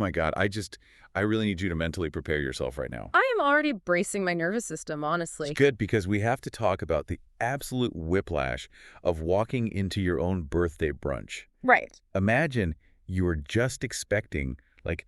my God. I really need you to mentally prepare yourself right now. I am already bracing my nervous system, It's honestly. good because we have to talk about the absolute whiplash of walking into your own birthday brunch. Right. Imagine you were just expecting, like,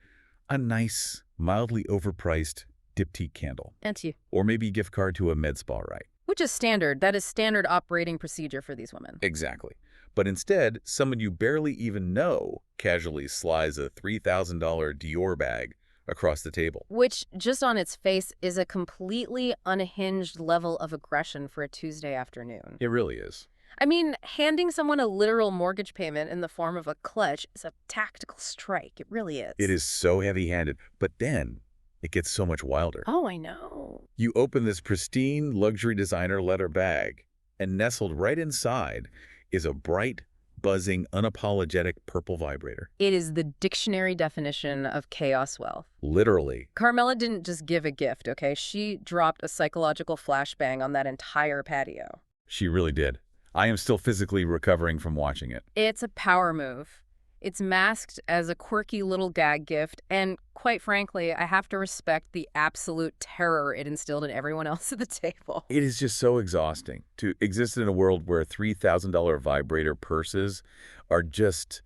a nice, mildly overpriced diptyque candle. And you. Or maybe a gift card to a med spa, right? Which is standard. That is standard operating procedure for these women. Exactly. But instead, someone you barely even know casually slides a $3,000 Dior bag across the table. Which, just on its face, is a completely unhinged level of aggression for a Tuesday afternoon. It really is. I mean, handing someone a literal mortgage payment in the form of a clutch is a tactical strike. It really is. It is so heavy-handed. But then, it gets so much wilder. Oh, I know. You open this pristine luxury designer leather bag, and nestled right inside is a bright, buzzing, unapologetic purple vibrator. It is the dictionary definition of chaos wealth. Literally. Carmella didn't just give a gift, okay? She dropped a psychological flashbang on that entire patio. She really did. I am still physically recovering from watching it. It's a power move. It's masked as a quirky little gag gift, and quite frankly, I have to respect the absolute terror it instilled in everyone else at the table. It is just so exhausting to exist in a world where $3,000 vibrator purses are just,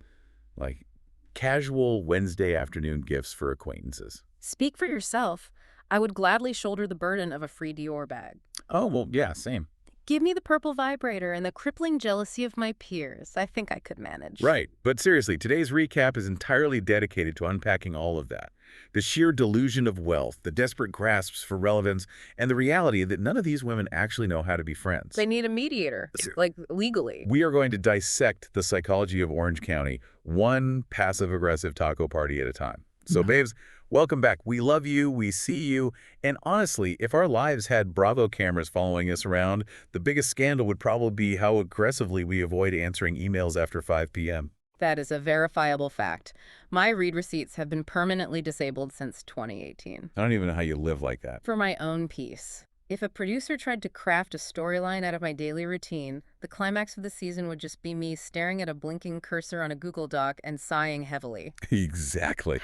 like, casual Wednesday afternoon gifts for acquaintances. Speak for yourself. I would gladly shoulder the burden of a free Dior bag. Oh, well, yeah, same. Give me the purple vibrator and the crippling jealousy of my peers. I think I could manage. Right. But seriously, today's recap is entirely dedicated to unpacking all of that. The sheer delusion of wealth, the desperate grasps for relevance, and the reality that none of these women actually know how to be friends. They need a mediator, like legally. We are going to dissect the psychology of Orange County, one passive-aggressive taco party at a time. So, babes, welcome back. We love you. We see you. And honestly, if our lives had Bravo cameras following us around, the biggest scandal would probably be how aggressively we avoid answering emails after 5 p.m. That is a verifiable fact. My read receipts have been permanently disabled since 2018. I don't even know how you live like that. For my own peace. If a producer tried to craft a storyline out of my daily routine, the climax of the season would just be me staring at a blinking cursor on a Google Doc and sighing heavily. Exactly.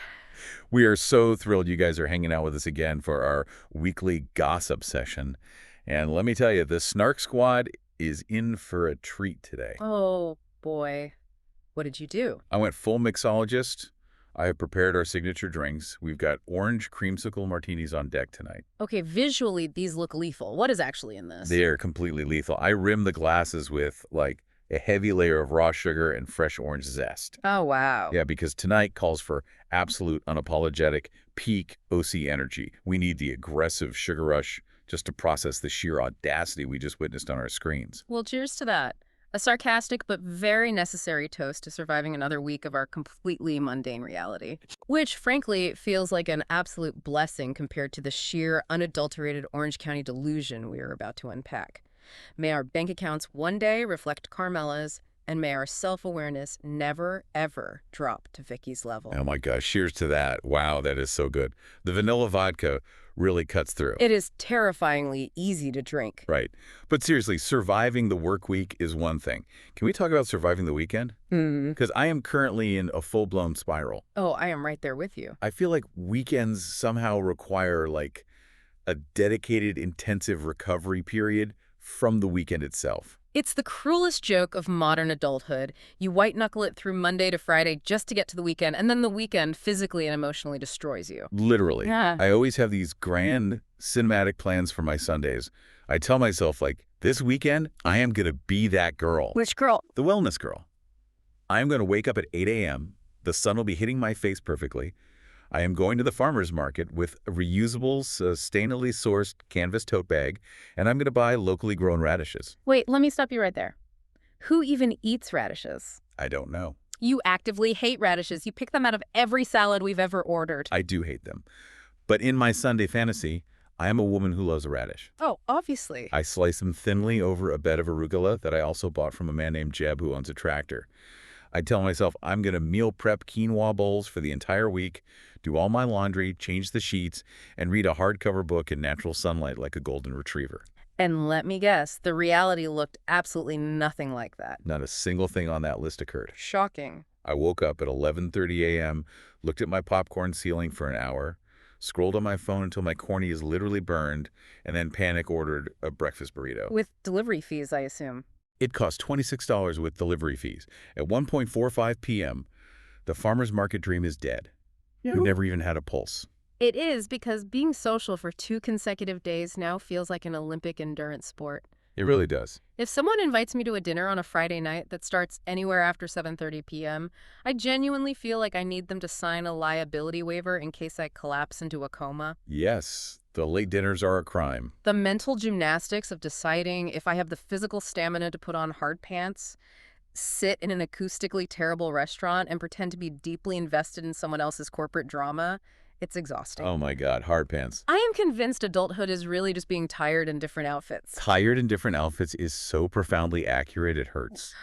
We are so thrilled you guys are hanging out with us again for our weekly gossip session. And let me tell you, the Snark Squad is in for a treat today. Oh, boy. What did you do? I went full mixologist. I have prepared our signature drinks. We've got orange creamsicle martinis on deck tonight. Okay, visually, these look lethal. What is actually in this? They are completely lethal. I rim the glasses with, like, a heavy layer of raw sugar and fresh orange zest. Oh, wow. Yeah, because tonight calls for absolute, unapologetic, peak OC energy. We need the aggressive sugar rush just to process the sheer audacity we just witnessed on our screens. Well, cheers to that. A sarcastic but very necessary toast to surviving another week of our completely mundane reality. Which, frankly, feels like an absolute blessing compared to the sheer, unadulterated Orange County delusion we are about to unpack. May our bank accounts one day reflect Carmella's, and may our self-awareness never, ever drop to Vicky's level. Oh my gosh, cheers to that. Wow, that is so good. The vanilla vodka really cuts through. It is terrifyingly easy to drink. Right. But seriously, surviving the work week is one thing. Can we talk about surviving the weekend? Because I am currently in a full-blown spiral. Oh, I am right there with you. I feel like weekends somehow require, like, a dedicated, intensive recovery period from the weekend itself. It's the cruelest joke of modern adulthood. You white-knuckle it through Monday to Friday just to get to the weekend, and then the weekend physically and emotionally destroys you. Literally. Yeah. I always have these grand cinematic plans for my Sundays. I tell myself, like, this weekend, I am going to be that girl. Which girl? The wellness girl. I am going to wake up at 8 a.m. The sun will be hitting my face perfectly. I am going to the farmer's market with a reusable, sustainably sourced canvas tote bag, and I'm going to buy locally grown radishes. Wait, let me stop you right there. Who even eats radishes? I don't know. You actively hate radishes. You pick them out of every salad we've ever ordered. I do hate them. But in my Sunday fantasy, I am a woman who loves a radish. Oh, obviously. I slice them thinly over a bed of arugula that I also bought from a man named Jeb who owns a tractor. I tell myself I'm going to meal prep quinoa bowls for the entire week, do all my laundry, change the sheets, and read a hardcover book in natural sunlight like a golden retriever. And let me guess, the reality looked absolutely nothing like that. Not a single thing on that list occurred. Shocking. I woke up at 11:30 a.m., looked at my popcorn ceiling for an hour, scrolled on my phone until my cornea is literally burned, and then panic ordered a breakfast burrito. With delivery fees, I assume. It cost $26 with delivery fees. At 1:45 p.m., the farmer's market dream is dead. You never even had a pulse. It is, because being social for 2 consecutive days now feels like an Olympic endurance sport. It really does. If someone invites me to a dinner on a Friday night that starts anywhere after 7:30 p.m., I genuinely feel like I need them to sign a liability waiver in case I collapse into a coma. Yes, the late dinners are a crime. The mental gymnastics of deciding if I have the physical stamina to put on hard pants, sit in an acoustically terrible restaurant, and pretend to be deeply invested in someone else's corporate drama, it's exhausting. Oh my God, hard pants. I am convinced adulthood is really just being tired in different outfits. Tired in different outfits is so profoundly accurate it hurts.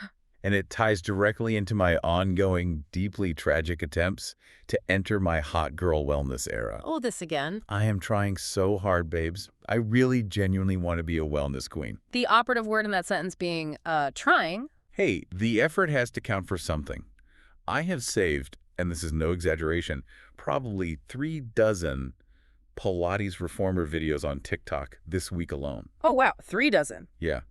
And it ties directly into my ongoing, deeply tragic attempts to enter my hot girl wellness era. Oh, this again. I am trying so hard, babes. I really genuinely want to be a wellness queen. The operative word in that sentence being, trying. Hey, the effort has to count for something. I have saved, and this is no exaggeration, probably 3 dozen Pilates reformer videos on TikTok this week alone. Oh, wow. 3 dozen. Yeah.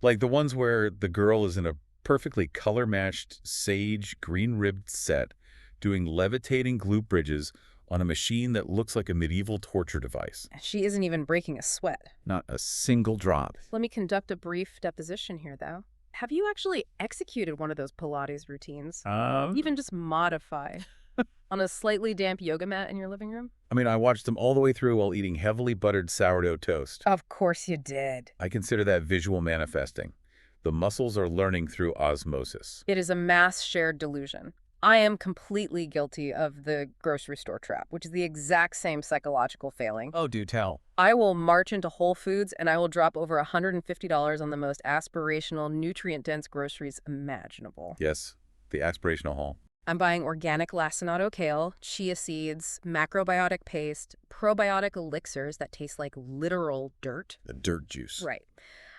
Like the ones where the girl is in a perfectly color-matched sage green-ribbed set doing levitating glute bridges on a machine that looks like a medieval torture device. She isn't even breaking a sweat. Not a single drop. Let me conduct a brief deposition here, though. Have you actually executed one of those Pilates routines? Even just modify on a slightly damp yoga mat in your living room? I mean, I watched them all the way through while eating heavily buttered sourdough toast. Of course you did. I consider that visual manifesting. The muscles are learning through osmosis. It is a mass shared delusion. I am completely guilty of the grocery store trap, which is the exact same psychological failing. Oh, do tell. I will march into Whole Foods and I will drop over $150 on the most aspirational, nutrient-dense groceries imaginable. Yes, the aspirational haul. I'm buying organic lacinato kale, chia seeds, macrobiotic paste, probiotic elixirs that taste like literal dirt. The dirt juice. Right.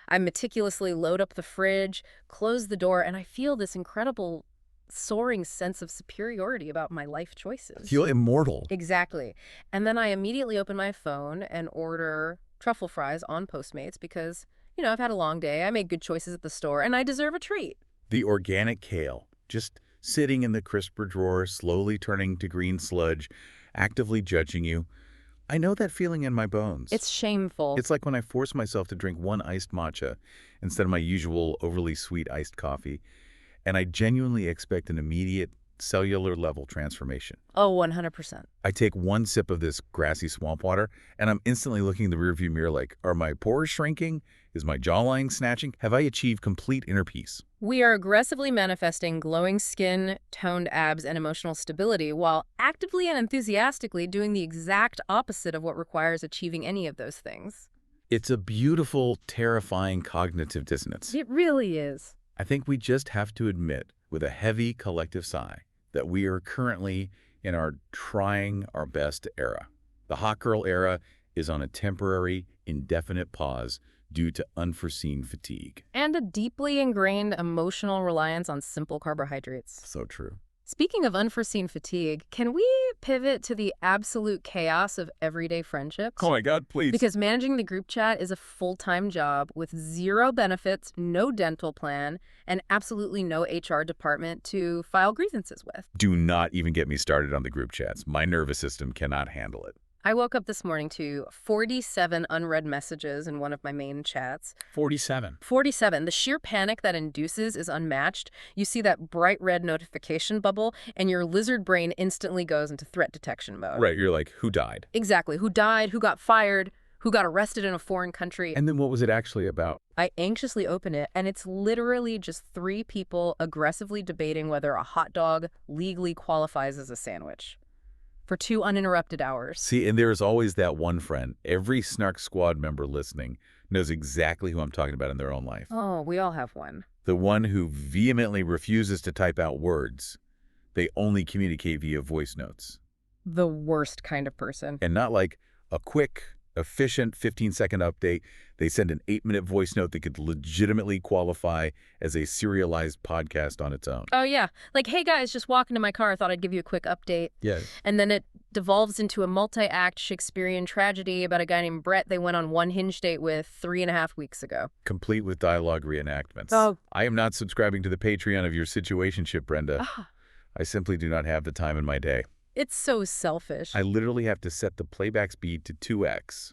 I meticulously load up the fridge, close the door, and I feel this incredible soaring sense of superiority about my life choices. Feel immortal. Exactly. And then I immediately open my phone and order truffle fries on Postmates because, I've had a long day, I made good choices at the store, and I deserve a treat. The organic kale, just sitting in the crisper drawer, slowly turning to green sludge, actively judging you. I know that feeling in my bones. It's shameful. It's like when I force myself to drink 1 iced matcha instead of my usual overly sweet iced coffee, and I genuinely expect an immediate cellular level transformation. Oh, 100%. I take 1 sip of this grassy swamp water, and I'm instantly looking in the rearview mirror like, are my pores shrinking? Is my jawline snatching? Have I achieved complete inner peace? We are aggressively manifesting glowing skin, toned abs, and emotional stability while actively and enthusiastically doing the exact opposite of what requires achieving any of those things. It's a beautiful, terrifying cognitive dissonance. It really is. I think we just have to admit with a heavy collective sigh that we are currently in our trying our best era. The hot girl era is on a temporary, indefinite pause due to unforeseen fatigue. And a deeply ingrained emotional reliance on simple carbohydrates. So true. Speaking of unforeseen fatigue, can we pivot to the absolute chaos of everyday friendships? Oh my God, please. Because managing the group chat is a full-time job with 0 benefits, no dental plan, and absolutely no HR department to file grievances with. Do not even get me started on the group chats. My nervous system cannot handle it. I woke up this morning to 47 unread messages in one of my main chats. 47. 47. The sheer panic that induces is unmatched. You see that bright red notification bubble, and your lizard brain instantly goes into threat detection mode. Right, you're like, who died? Exactly. Who died? Who got fired? Who got arrested in a foreign country? And then what was it actually about? I anxiously open it, and it's literally just 3 people aggressively debating whether a hot dog legally qualifies as a sandwich. For 2 uninterrupted hours. See, and there's always that one friend. Every Snark squad member listening knows exactly who I'm talking about in their own life. Oh, we all have one. The one who vehemently refuses to type out words. They only communicate via voice notes. The worst kind of person. And not like a quick, efficient 15-second update. They send an 8-minute voice note that could legitimately qualify as a serialized podcast on its own. Oh, yeah. Like, hey, guys, just walking to my car. I thought I'd give you a quick update. Yeah. And then it devolves into a multi-act Shakespearean tragedy about a guy named Brett they went on one hinge date with 3.5 weeks ago. Complete with dialogue reenactments. Oh. I am not subscribing to the Patreon of your situationship, Brenda. Ah. I simply do not have the time in my day. It's so selfish. I literally have to set the playback speed to 2x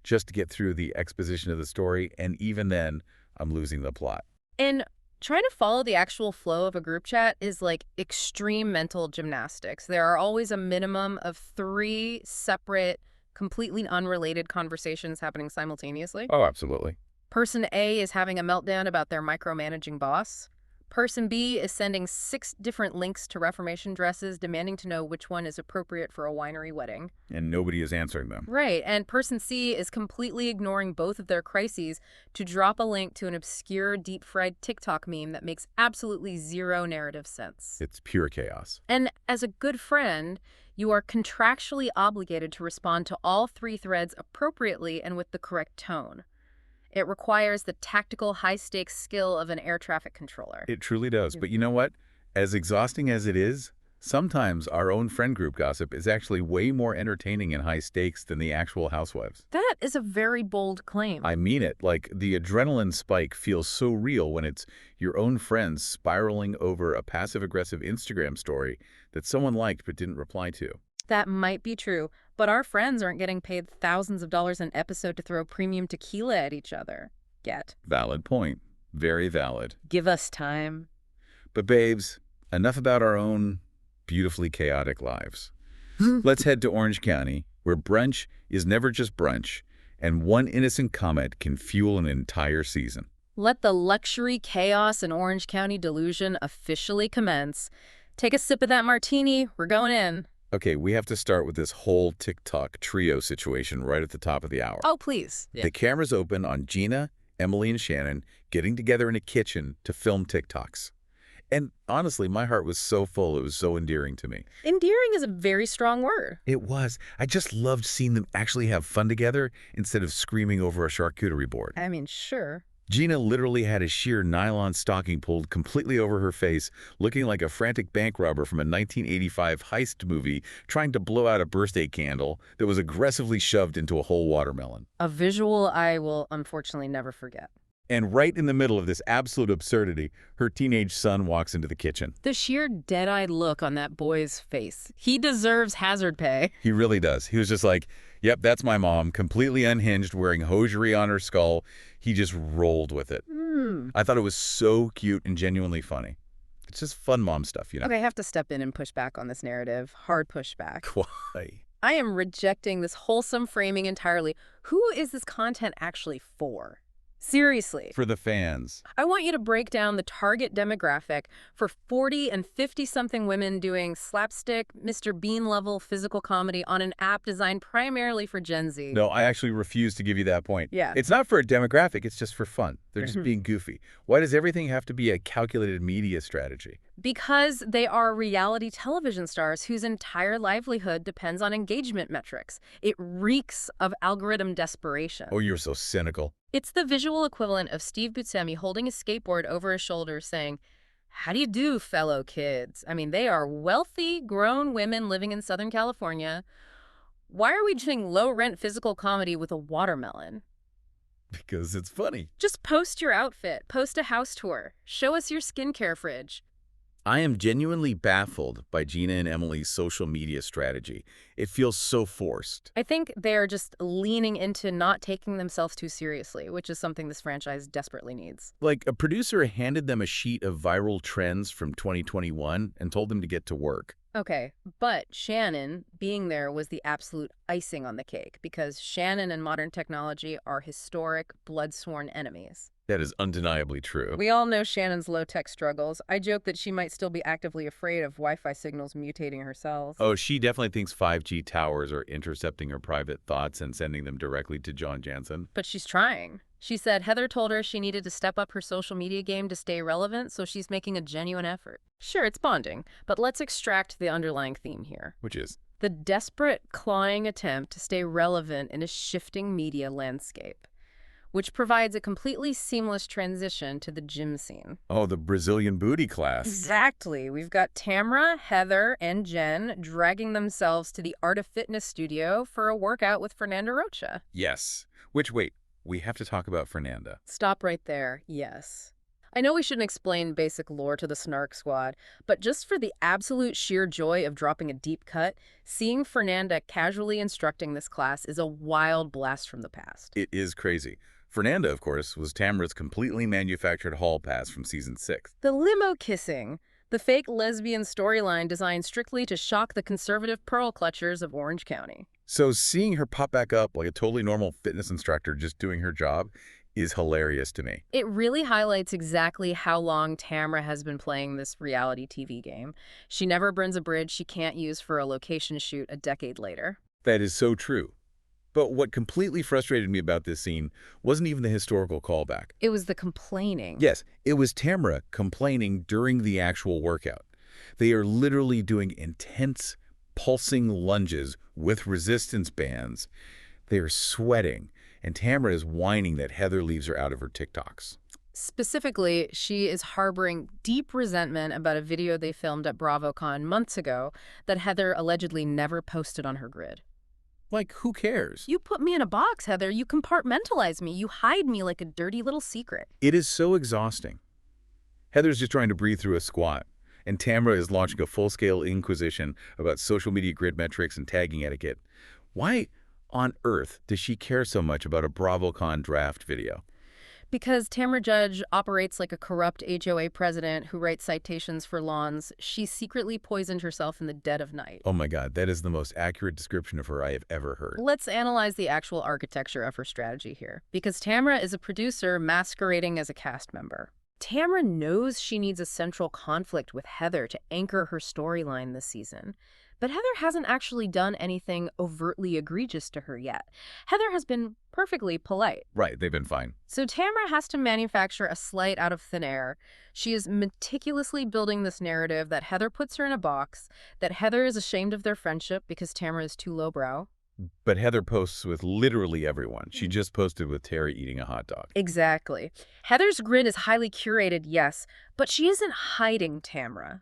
just to get through the exposition of the story, and even then, I'm losing the plot. And trying to follow the actual flow of a group chat is like extreme mental gymnastics. There are always a minimum of 3 separate, completely unrelated conversations happening simultaneously. Oh, absolutely. Person A is having a meltdown about their micromanaging boss. Person B is sending 6 different links to Reformation dresses, demanding to know which one is appropriate for a winery wedding. And nobody is answering them. Right, and person C is completely ignoring both of their crises to drop a link to an obscure deep-fried TikTok meme that makes absolutely zero narrative sense. It's pure chaos. And as a good friend, you are contractually obligated to respond to all 3 threads appropriately and with the correct tone. It requires the tactical, high-stakes skill of an air traffic controller. It truly does. But you know what? As exhausting as it is, sometimes our own friend group gossip is actually way more entertaining and high stakes than the actual Housewives. That is a very bold claim. I mean it. Like, the adrenaline spike feels so real when it's your own friends spiraling over a passive-aggressive Instagram story that someone liked but didn't reply to. That might be true, but our friends aren't getting paid thousands of dollars an episode to throw premium tequila at each other. Yet. Valid point. Very valid. Give us time. But babes, enough about our own beautifully chaotic lives. Let's head to Orange County, where brunch is never just brunch, and one innocent comment can fuel an entire season. Let the luxury, chaos, and Orange County delusion officially commence. Take a sip of that martini. We're going in. Okay, we have to start with this whole TikTok trio situation right at the top of the hour. Oh, please. The camera's open on Gina, Emily, and Shannon getting together in a kitchen to film TikToks. And honestly, my heart was so full, it was so endearing to me. Endearing is a very strong word. It was. I just loved seeing them actually have fun together instead of screaming over a charcuterie board. I mean, sure. Gina literally had a sheer nylon stocking pulled completely over her face, looking like a frantic bank robber from a 1985 heist movie trying to blow out a birthday candle that was aggressively shoved into a whole watermelon. A visual I will unfortunately never forget. And right in the middle of this absolute absurdity, her teenage son walks into the kitchen. The sheer dead-eyed look on that boy's face. He deserves hazard pay. He really does. He was just like, yep, that's my mom, completely unhinged, wearing hosiery on her skull. He just rolled with it. I thought it was so cute and genuinely funny. It's just fun mom stuff, you know? Okay, I have to step in and push back on this narrative. Hard pushback. Why? I am rejecting this wholesome framing entirely. Who is this content actually for? Seriously. For the fans. I want you to break down the target demographic for 40 and 50-something women doing slapstick, Mr. Bean-level physical comedy on an app designed primarily for Gen Z. No, I actually refuse to give you that point. Yeah. It's not for a demographic, it's just for fun. They're just being goofy. Why does everything have to be a calculated media strategy? Because they are reality television stars whose entire livelihood depends on engagement metrics. It reeks of algorithm desperation. Oh, you're so cynical. It's the visual equivalent of Steve Buscemi holding a skateboard over his shoulder saying, "How do you do, fellow kids?" I mean, they are wealthy, grown women living in Southern California. Why are we doing low-rent physical comedy with a watermelon? Because it's funny. Just post your outfit, post a house tour, show us your skincare fridge. I am genuinely baffled by Gina and Emily's social media strategy. It feels so forced. I think they're just leaning into not taking themselves too seriously, which is something this franchise desperately needs. Like, a producer handed them a sheet of viral trends from 2021 and told them to get to work. Okay, but Shannon being there was the absolute icing on the cake because Shannon and modern technology are historic, blood-sworn enemies. That is undeniably true. We all know Shannon's low-tech struggles. I joke that she might still be actively afraid of Wi-Fi signals mutating her cells. Oh, she definitely thinks 5G towers are intercepting her private thoughts and sending them directly to John Jansen. But she's trying. She said Heather told her she needed to step up her social media game to stay relevant, so she's making a genuine effort. Sure, it's bonding, but let's extract the underlying theme here. Which is? The desperate, clawing attempt to stay relevant in a shifting media landscape, which provides a completely seamless transition to the gym scene. Oh, the Brazilian booty class. Exactly. We've got Tamra, Heather, and Jen dragging themselves to the Art of Fitness studio for a workout with Fernanda Rocha. Yes. Which, wait, we have to talk about Fernanda. Stop right there. Yes. I know we shouldn't explain basic lore to the Snark squad, but just for the absolute sheer joy of dropping a deep cut, seeing Fernanda casually instructing this class is a wild blast from the past. It is crazy. Fernanda, of course, was Tamra's completely manufactured hall pass from season 6. The limo kissing, the fake lesbian storyline designed strictly to shock the conservative pearl clutchers of Orange County. So seeing her pop back up like a totally normal fitness instructor just doing her job is hilarious to me. It really highlights exactly how long Tamra has been playing this reality TV game. She never burns a bridge she can't use for a location shoot a decade later. That is so true. But what completely frustrated me about this scene wasn't even the historical callback. It was the complaining. Yes, it was Tamra complaining during the actual workout. They are literally doing intense, pulsing lunges with resistance bands. They are sweating, and Tamra is whining that Heather leaves her out of her TikToks. Specifically, she is harboring deep resentment about a video they filmed at BravoCon months ago that Heather allegedly never posted on her grid. Like, who cares? You put me in a box, Heather. You compartmentalize me. You hide me like a dirty little secret. It is so exhausting. Heather's just trying to breathe through a squat, and Tamra is launching a full-scale inquisition about social media grid metrics and tagging etiquette. Why on earth does she care so much about a BravoCon draft video? Because Tamra Judge operates like a corrupt HOA president who writes citations for lawns, she secretly poisoned herself in the dead of night. Oh my God, that is the most accurate description of her I have ever heard. Let's analyze the actual architecture of her strategy here, because Tamra is a producer masquerading as a cast member. Tamra knows she needs a central conflict with Heather to anchor her storyline this season. But Heather hasn't actually done anything overtly egregious to her yet. Heather has been perfectly polite. Right, they've been fine. So Tamra has to manufacture a slight out of thin air. She is meticulously building this narrative that Heather puts her in a box, that Heather is ashamed of their friendship because Tamra is too lowbrow. But Heather posts with literally everyone. She just posted with Terry eating a hot dog. Exactly. Heather's grid is highly curated, yes, but she isn't hiding Tamra.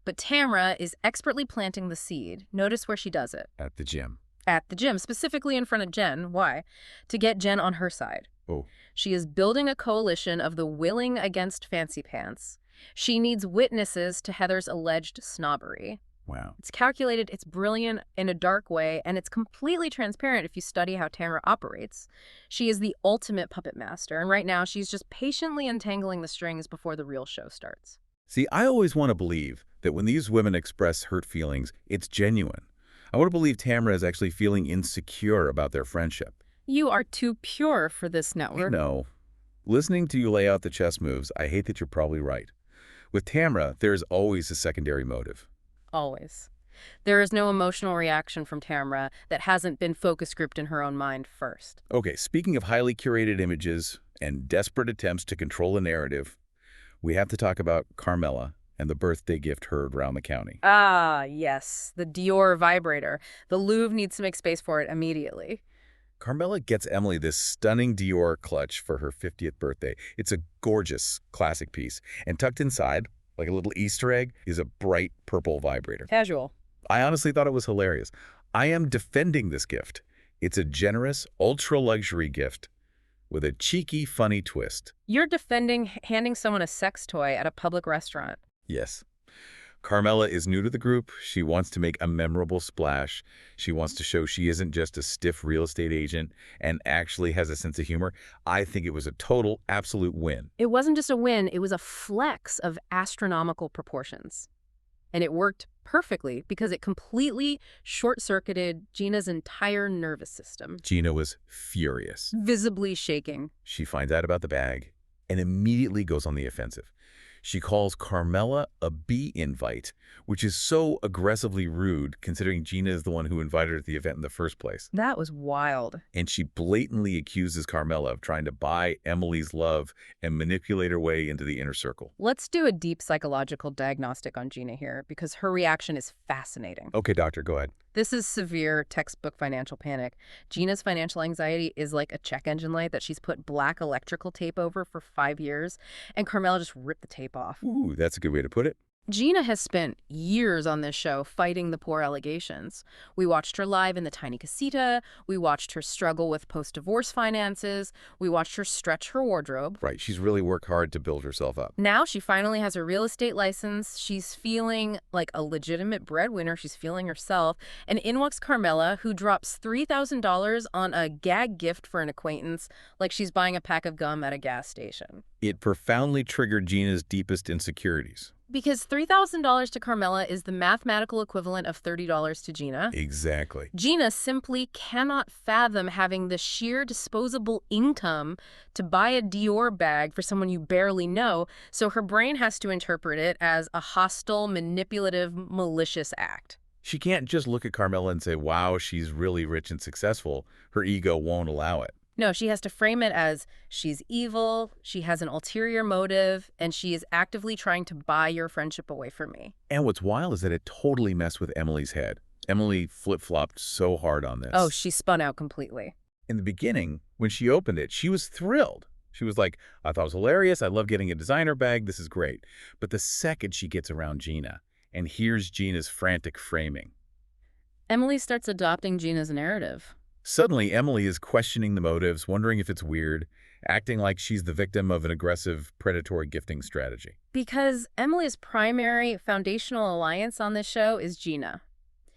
But Tamra is expertly planting the seed. Notice where she does it. At the gym. At the gym, specifically in front of Jen. Why? To get Jen on her side. Oh. She is building a coalition of the willing against fancy pants. She needs witnesses to Heather's alleged snobbery. Wow. It's calculated, it's brilliant in a dark way, and it's completely transparent if you study how Tamra operates. She is the ultimate puppet master, and right now she's just patiently untangling the strings before the real show starts. See, I always want to believe that when these women express hurt feelings, it's genuine. I want to believe Tamra is actually feeling insecure about their friendship. You are too pure for this network. No. Listening to you lay out the chess moves, I hate that you're probably right. With Tamra, there is always a secondary motive. Always. There is no emotional reaction from Tamra that hasn't been focus grouped in her own mind first. Okay, speaking of highly curated images and desperate attempts to control a narrative, we have to talk about Carmella and the birthday gift heard around the county. Ah, yes. The Dior vibrator. The Louvre needs to make space for it immediately. Carmella gets Emily this stunning Dior clutch for her 50th birthday. It's a gorgeous classic piece. And tucked inside, like a little Easter egg, is a bright purple vibrator. Casual. I honestly thought it was hilarious. I am defending this gift. It's a generous, ultra-luxury gift with a cheeky, funny twist. You're defending handing someone a sex toy at a public restaurant. Yes. Carmella is new to the group. She wants to make a memorable splash. She wants to show she isn't just a stiff real estate agent and actually has a sense of humor. I think it was a total, absolute win. It wasn't just a win, it was a flex of astronomical proportions. And it worked perfectly because it completely short-circuited Gina's entire nervous system. Gina was furious. Visibly shaking. She finds out about the bag and immediately goes on the offensive. She calls Carmella a bee invite, which is so aggressively rude considering Gina is the one who invited her to the event in the first place. That was wild. And she blatantly accuses Carmella of trying to buy Emily's love and manipulate her way into the inner circle. Let's do a deep psychological diagnostic on Gina here because her reaction is fascinating. Okay, doctor, go ahead. This is severe textbook financial panic. Gina's financial anxiety is like a check engine light that she's put black electrical tape over for 5 years, and Carmella just ripped the tape off. Ooh, that's a good way to put it. Gina has spent years on this show fighting the poor allegations. We watched her live in the tiny casita. We watched her struggle with post-divorce finances. We watched her stretch her wardrobe. Right, she's really worked hard to build herself up. Now she finally has her real estate license. She's feeling like a legitimate breadwinner. She's feeling herself. And in walks Carmella, who drops $3,000 on a gag gift for an acquaintance, like she's buying a pack of gum at a gas station. It profoundly triggered Gina's deepest insecurities. Because $3,000 to Carmella is the mathematical equivalent of $30 to Gina. Exactly. Gina simply cannot fathom having the sheer disposable income to buy a Dior bag for someone you barely know, so her brain has to interpret it as a hostile, manipulative, malicious act. She can't just look at Carmella and say, wow, she's really rich and successful. Her ego won't allow it. No, she has to frame it as she's evil, she has an ulterior motive, and she is actively trying to buy your friendship away from me. And what's wild is that it totally messed with Emily's head. Emily flip-flopped so hard on this. Oh, she spun out completely. In the beginning, when she opened it, she was thrilled. She was like, I thought it was hilarious. I love getting a designer bag. This is great. But the second she gets around Gina and hears Gina's frantic framing, Emily starts adopting Gina's narrative. suddenly Emily is questioning the motives, wondering if it's weird, acting like she's the victim of an aggressive, predatory gifting strategy. Because Emily's primary foundational alliance on this show is Gina.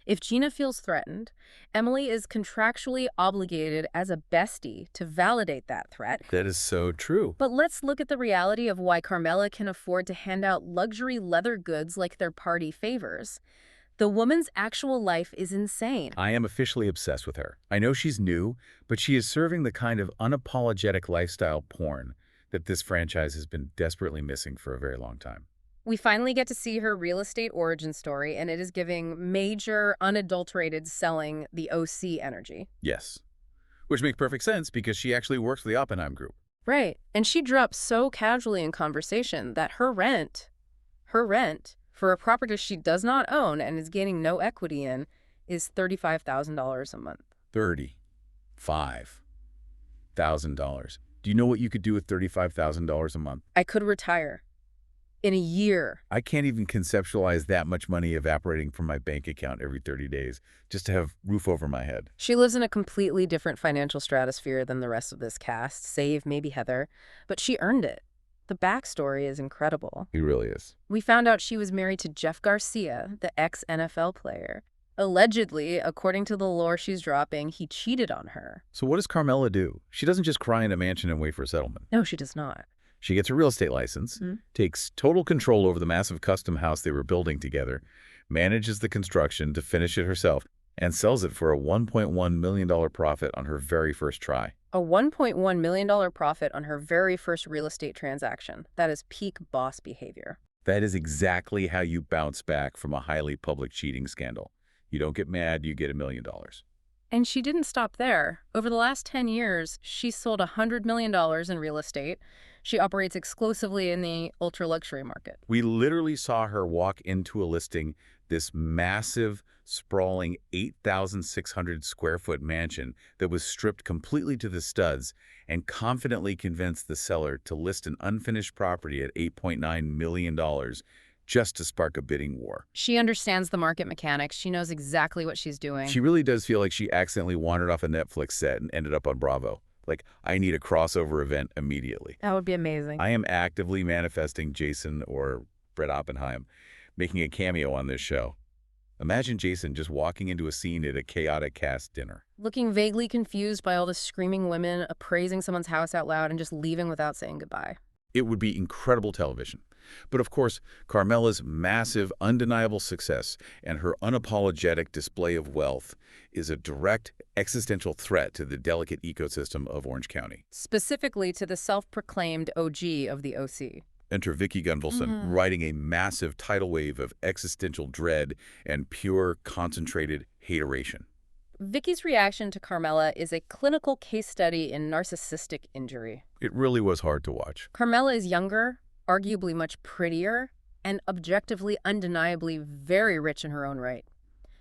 If Gina feels threatened, Emily is contractually obligated as a bestie to validate that threat. That is so true. But let's look at the reality of why Carmella can afford to hand out luxury leather goods like they're party favors. The woman's actual life is insane. I am officially obsessed with her. I know she's new, but she is serving the kind of unapologetic lifestyle porn that this franchise has been desperately missing for a very long time. We finally get to see her real estate origin story, and it is giving major, unadulterated selling the OC energy. Yes. Which makes perfect sense because she actually works for the Oppenheim Group. Right. And she drops so casually in conversation that her rent, for a property she does not own and is gaining no equity in, is $35,000 a month. $35,000. Do you know what you could do with $35,000 a month? I could retire in a year. I can't even conceptualize that much money evaporating from my bank account every 30 days just to have roof over my head. She lives in a completely different financial stratosphere than the rest of this cast, save maybe Heather, but she earned it. The backstory is incredible. He really is. We found out she was married to Jeff Garcia, the ex-NFL player. Allegedly, according to the lore she's dropping, he cheated on her. So what does Carmella do? She doesn't just cry in a mansion and wait for a settlement. No, she does not. She gets a real estate license, takes total control over the massive custom house they were building together, manages the construction to finish it herself, and sells it for a $1.1 million profit on her very first try. A $1.1 million profit on her very first real estate transaction. That is peak boss behavior. That is exactly how you bounce back from a highly public cheating scandal. You don't get mad, you get $1 million. And she didn't stop there. Over the last 10 years, she's sold $100 million in real estate. She operates exclusively in the ultra-luxury market. We literally saw her walk into a listing, this massive, sprawling 8,600 square foot mansion that was stripped completely to the studs, and confidently convinced the seller to list an unfinished property at $8.9 million just to spark a bidding war. She understands the market mechanics. She knows exactly what she's doing. She really does feel like she accidentally wandered off a Netflix set and ended up on Bravo. Like, I need a crossover event immediately. That would be amazing. I am actively manifesting Jason or Brett Oppenheim making a cameo on this show. Imagine Jason just walking into a scene at a chaotic cast dinner. Looking vaguely confused by all the screaming women, appraising someone's house out loud, and just leaving without saying goodbye. It would be incredible television. But of course, Carmella's massive, undeniable success and her unapologetic display of wealth is a direct existential threat to the delicate ecosystem of Orange County. Specifically to the self-proclaimed OG of the OC. Enter Vicki Gunvalson, riding a massive tidal wave of existential dread and pure, concentrated hateration. Vicki's reaction to Carmella is a clinical case study in narcissistic injury. It really was hard to watch. Carmella is younger, arguably much prettier, and objectively, undeniably very rich in her own right.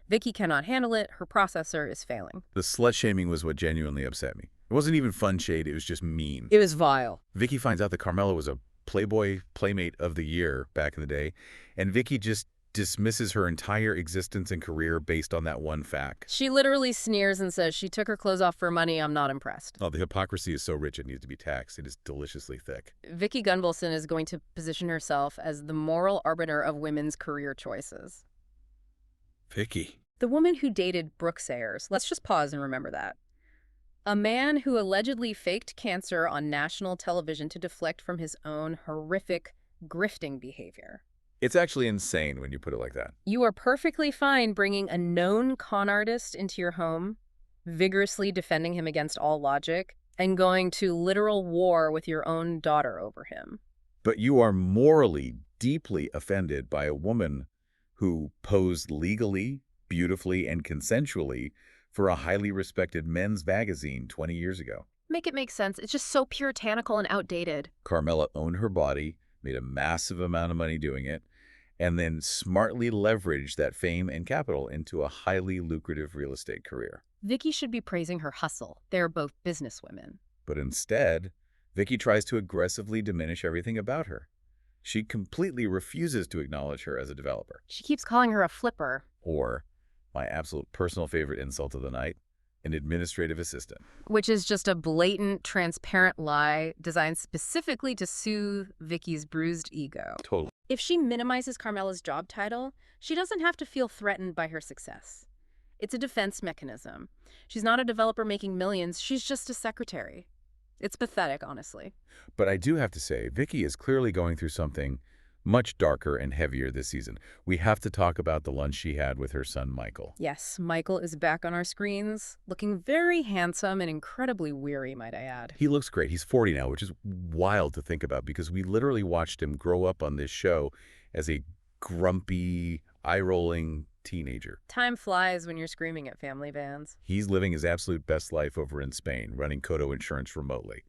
Vicky cannot handle it. Her processor is failing. The slut-shaming was what genuinely upset me. It wasn't even fun shade, it was just mean. It was vile. Vicky finds out that Carmella was a Playboy Playmate of the Year back in the day, and Vicky just dismisses her entire existence and career based on that one fact. She literally sneers and says she took her clothes off for money. I'm not impressed. Oh, the hypocrisy is so rich it needs to be taxed. It is deliciously thick. Vicky Gunvalson is going to position herself as the moral arbiter of women's career choices. Vicky. The woman who dated Brooke Sayers. Let's just pause and remember that. A man who allegedly faked cancer on national television to deflect from his own horrific grifting behavior. It's actually insane when you put it like that. You are perfectly fine bringing a known con artist into your home, vigorously defending him against all logic, and going to literal war with your own daughter over him. But you are morally deeply offended by a woman who posed legally, beautifully, and consensually for a highly respected men's magazine 20 years ago. Make it make sense. It's just so puritanical and outdated. Carmella owned her body, made a massive amount of money doing it, and then smartly leveraged that fame and capital into a highly lucrative real estate career. Vicky should be praising her hustle. They're both businesswomen. But instead, Vicky tries to aggressively diminish everything about her. She completely refuses to acknowledge her as a developer. She keeps calling her a flipper. Or, my absolute personal favorite insult of the night, an administrative assistant. Which is just a blatant, transparent lie designed specifically to soothe Vicky's bruised ego. Totally. If she minimizes Carmella's job title, she doesn't have to feel threatened by her success. It's a defense mechanism. She's not a developer making millions, she's just a secretary. It's pathetic, honestly. But I do have to say, Vicky is clearly going through something much darker and heavier this season. We have to talk about the lunch she had with her son, Michael. Yes, Michael is back on our screens, looking very handsome and incredibly weary, might I add. He looks great. He's 40 now, which is wild to think about because we literally watched him grow up on this show as a grumpy, eye-rolling teenager. Time flies when you're screaming at family vans. He's living his absolute best life over in Spain, running Coto Insurance remotely.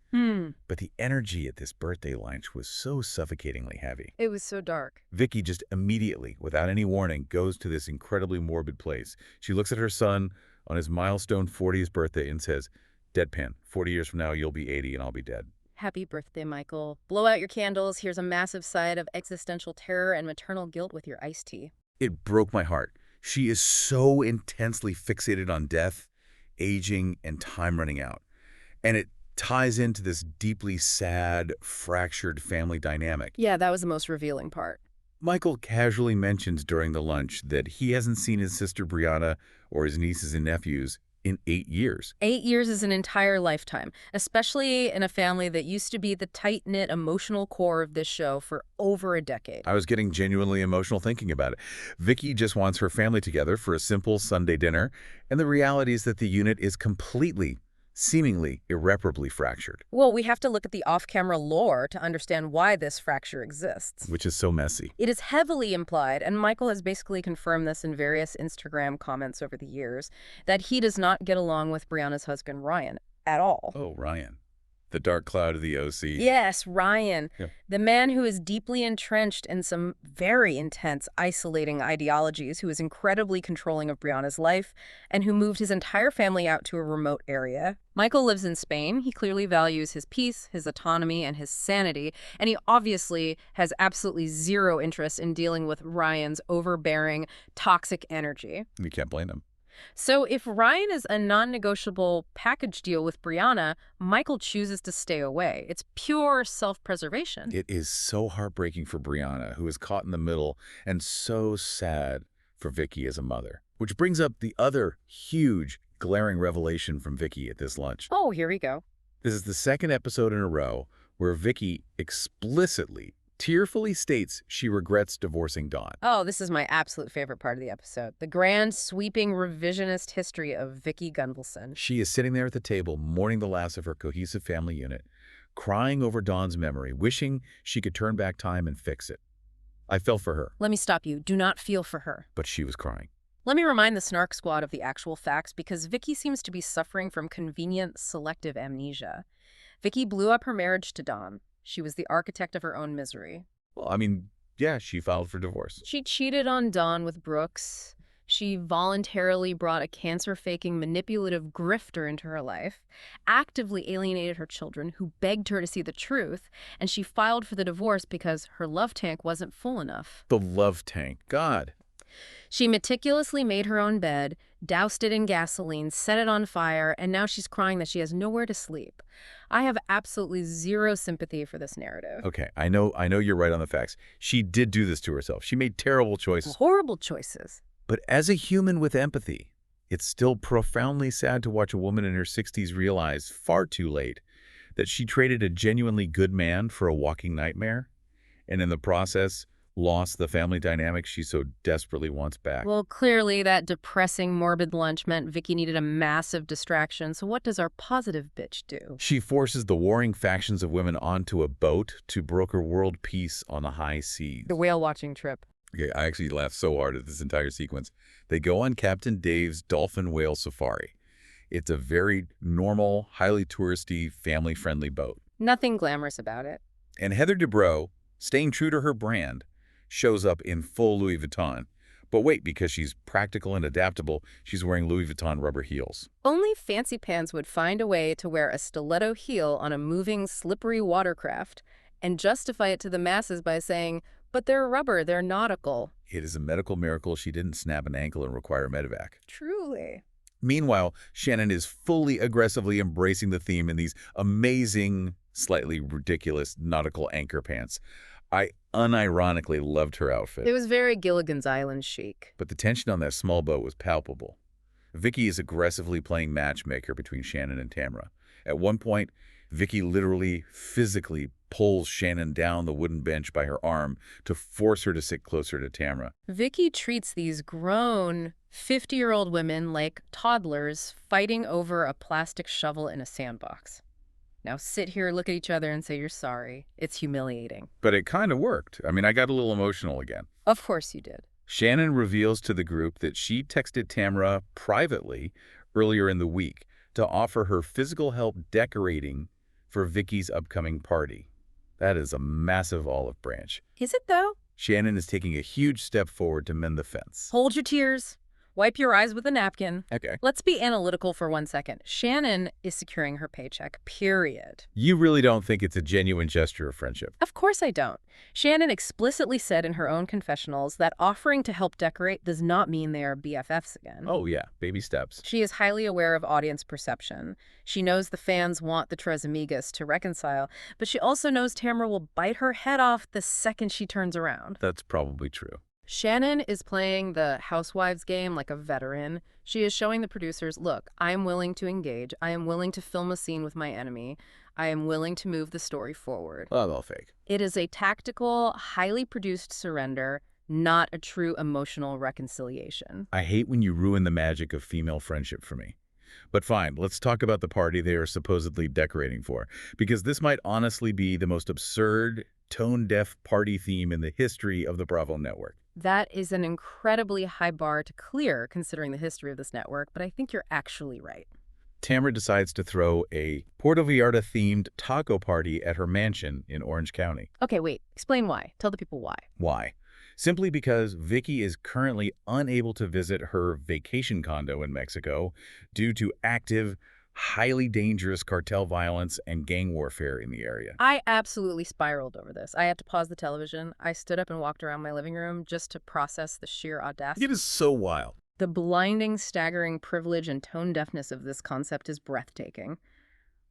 But the energy at this birthday lunch was so suffocatingly heavy. It was so dark. Vicky just immediately, without any warning, goes to this incredibly morbid place. She looks at her son on his milestone 40th birthday and says, deadpan, 40 years from now, you'll be 80 and I'll be dead. Happy birthday, Michael. Blow out your candles. Here's a massive side of existential terror and maternal guilt with your iced tea. It broke my heart. She is so intensely fixated on death, aging, and time running out. And it ties into this deeply sad, fractured family dynamic. Yeah, that was the most revealing part. Michael casually mentions during the lunch that he hasn't seen his sister Brianna or his nieces and nephews in 8 years. 8 years is an entire lifetime, especially in a family that used to be the tight-knit emotional core of this show for over a decade. I was getting genuinely emotional thinking about it. Vicky just wants her family together for a simple Sunday dinner, and the reality is that the unit is completely, seemingly irreparably fractured. Well, we have to look at the off-camera lore to understand why this fracture exists. Which is so messy. It is heavily implied, and Michael has basically confirmed this in various Instagram comments over the years, that he does not get along with Brianna's husband, Ryan, at all. Oh, Ryan. The dark cloud of the OC. Yes, Ryan. Yeah. The man who is deeply entrenched in some very intense, isolating ideologies, who is incredibly controlling of Brianna's life, and who moved his entire family out to a remote area. Michael lives in Spain. He clearly values his peace, his autonomy, and his sanity, and he obviously has absolutely zero interest in dealing with Ryan's overbearing, toxic energy. You can't blame him. So if Ryan is a non-negotiable package deal with Brianna, Michael chooses to stay away. It's pure self-preservation. It is so heartbreaking for Brianna, who is caught in the middle, and so sad for Vicky as a mother. Which brings up the other huge, glaring revelation from Vicky at this lunch. Oh, here we go. This is the second episode in a row where Vicky explicitly, tearfully states she regrets divorcing Dawn. Oh, this is my absolute favorite part of the episode. The grand, sweeping, revisionist history of Vicky Gunvalson. She is sitting there at the table, mourning the loss of her cohesive family unit, crying over Dawn's memory, wishing she could turn back time and fix it. I felt for her. Let me stop you. Do not feel for her. But she was crying. Let me remind the Snark squad of the actual facts, because Vicky seems to be suffering from convenient, selective amnesia. Vicky blew up her marriage to Dawn. She was the architect of her own misery. Well, I mean, yeah, she filed for divorce. She cheated on Dawn with Brooks. She voluntarily brought a cancer-faking, manipulative grifter into her life, actively alienated her children, who begged her to see the truth, and she filed for the divorce because her love tank wasn't full enough. The love tank. God. She meticulously made her own bed, doused it in gasoline, set it on fire, and now she's crying that she has nowhere to sleep. I have absolutely zero sympathy for this narrative. Okay, I know you're right on the facts. She did do this to herself. She made terrible choices. Horrible choices. But as a human with empathy, it's still profoundly sad to watch a woman in her 60s realize, far too late, that she traded a genuinely good man for a walking nightmare, and in the process, lost the family dynamic she so desperately wants back. Well, clearly that depressing, morbid lunch meant Vicky needed a massive distraction, so what does our positive bitch do? She forces the warring factions of women onto a boat to broker world peace on the high seas. The whale-watching trip. Okay, I actually laughed so hard at this entire sequence. They go on Captain Dave's dolphin whale safari. It's a very normal, highly touristy, family-friendly boat. Nothing glamorous about it. And Heather Dubrow, staying true to her brand, shows up in full Louis Vuitton. But wait, because she's practical and adaptable, she's wearing Louis Vuitton rubber heels. Only fancy pants would find a way to wear a stiletto heel on a moving, slippery watercraft and justify it to the masses by saying, but they're rubber, they're nautical. It is a medical miracle she didn't snap an ankle and require medevac. Truly. Meanwhile, Shannon is fully aggressively embracing the theme in these amazing, slightly ridiculous nautical anchor pants. I unironically loved her outfit. It was very Gilligan's Island chic. But the tension on that small boat was palpable. Vicky is aggressively playing matchmaker between Shannon and Tamra. At one point, Vicky literally, physically pulls Shannon down the wooden bench by her arm to force her to sit closer to Tamra. Vicky treats these grown, 50-year-old women like toddlers fighting over a plastic shovel in a sandbox. Now sit here, look at each other, and say you're sorry. It's humiliating. But it kind of worked. I mean, I got a little emotional again. Of course you did. Shannon reveals to the group that she texted Tamra privately earlier in the week to offer her physical help decorating for Vicky's upcoming party. That is a massive olive branch. Is it, though? Shannon is taking a huge step forward to mend the fence. Hold your tears. Wipe your eyes with a napkin. Okay. Let's be analytical for 1 second. Shannon is securing her paycheck, period. You really don't think it's a genuine gesture of friendship? Of course I don't. Shannon explicitly said in her own confessionals that offering to help decorate does not mean they are BFFs again. Oh yeah, baby steps. She is highly aware of audience perception. She knows the fans want the Tres Amigas to reconcile, but she also knows Tamra will bite her head off the second she turns around. That's probably true. Shannon is playing the Housewives game like a veteran. She is showing the producers, look, I am willing to engage. I am willing to film a scene with my enemy. I am willing to move the story forward. Oh, all fake. It is a tactical, highly produced surrender, not a true emotional reconciliation. I hate when you ruin the magic of female friendship for me. But fine, let's talk about the party they are supposedly decorating for, because this might honestly be the most absurd, tone-deaf party theme in the history of the Bravo network. That is an incredibly high bar to clear considering the history of this network, but I think you're actually right. Tamra decides to throw a Puerto Vallarta-themed taco party at her mansion in Orange County. Okay, wait. Explain why. Tell the people why. Why? Simply because Vicky is currently unable to visit her vacation condo in Mexico due to active, highly dangerous cartel violence and gang warfare in the area. I absolutely spiraled over this. I had to pause the television. I stood up and walked around my living room just to process the sheer audacity. It is so wild. The blinding, staggering privilege and tone deafness of this concept is breathtaking.